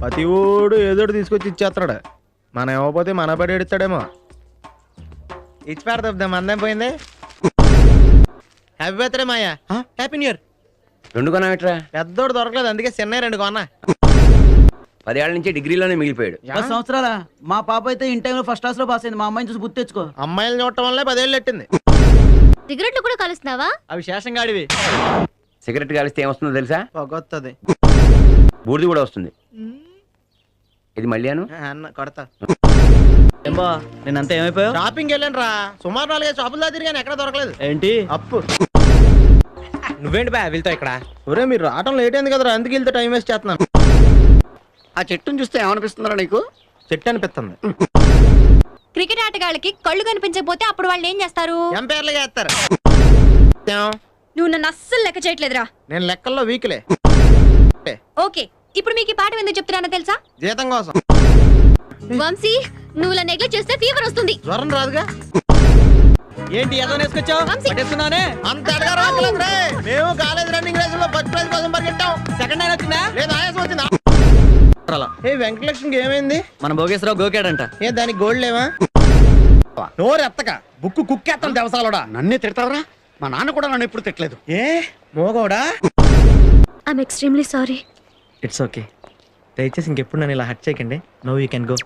ప్రతి ఊడు ఏదోటి తీసుకొచ్చి ఇచ్చేస్తాడు. మనం ఇవ్వకపోతే మన పడి ఎడతాడేమో. ఇచ్చి పెడతా మందేం పోయింది. Happy birthday Maya. Happy new year. 2 కొనవేట్రా? పెద్దోడు దొరకలేదు, అందుకే చిన్న 2 కొన్నా. 10 ఏళ్ల నుంచి డిగ్రీలోనే మిగిలిపోయాడు. 10 సంవత్సరాల మా పాప అయితే ఇన్ టైంలో ఫస్ట్ క్లాస్ లో పాస్ అయింది. మా అమ్మాయిని చూసి గుర్తు తెచ్చుకో. అమ్మాయిలు చూడటం వల్లే 10 ఏళ్ళు ఎట్టింది. సిగరెట్లు కూడా కలుస్తున్నావా? అవి శేషంగాడివి. సిగరెట్ కాలిస్తే ఏమొస్తుందో తెలుసా? పొగొత్తది. బూడిది కూడా వస్తుంది. ఇది మళ్ళీ అన్న కొడతా. ఏంబా నేనంతా ఏమైపోయావు? షాపింగ్ వెళ్ళాను రా. సుమారు 4-5 షాపులు దగ్గర కానీ ఎక్కడ దొరకలేదు. ఏంటి అప్పు. నువ్వేంటి బా వెళ్తావు ఇక్కడ? ఒరే మీరు రావటం లేట్ అయింది కదరా, అందుకు వెళ్తే టైం వేస్ట్ చేస్తున్నాను. ఆ చెట్టును చూస్తే ఏమనిపిస్తుందా నీకు? చెట్టు అనిపిస్తుంది. క్రికెట్ ఆటగాళ్ళకి కళ్ళు కనిపించకపోతే అప్పుడు వాళ్ళు ఏం చేస్తారు? ఎంపైర్లుగా వేస్తారు. నువ్వు నన్ను అస్సలు లెక్క చేయట్లేదురా. నేను లెక్కల్లో వీక్లే. ఓకే, ఇప్పుడు మీకు ఈ పాఠం ఎందుకు చెప్తున్నానో తెలుసా? జీతం కోసం. వంశీ, నువ్వు ఇలా నెగ్లెక్ట్ చేస్తే ఫీవర్ వస్తుంది. జ్వరం రాదుగా. ఏంటి ఏదో వేసుకొచ్చావు? వంశీ. పట్టేస్తున్నానే. అంత అడగా రాకలేదు రే. మేము కాలేజ్ రన్నింగ్ రేస్ లో ఫస్ట్ ప్రైజ్ కోసం పరిగెట్టాం. సెకండ్ అయినా వచ్చిందా? లేదు ఆయాసం వచ్చిందా? ఏ వెంకటలక్ష్మికి ఏమైంది? మన భోగేశ్వరరావు గోకాడంట. ఏ దానికి గోల్డ్ లేవా? నోరు ఎత్తక బుక్కు కుక్కేస్తాం దేవసాలోడా. నన్నే తిడతావరా? మా నాన్న కూడా నన్ను ఎప్పుడు తిట్టలేదు. ఏ మోగోడా? I'm extremely sorry. It's okay. దయచేసి ఇంకెప్పుడు నన్ను ఇలా హట్ చేయకండి. No you can go.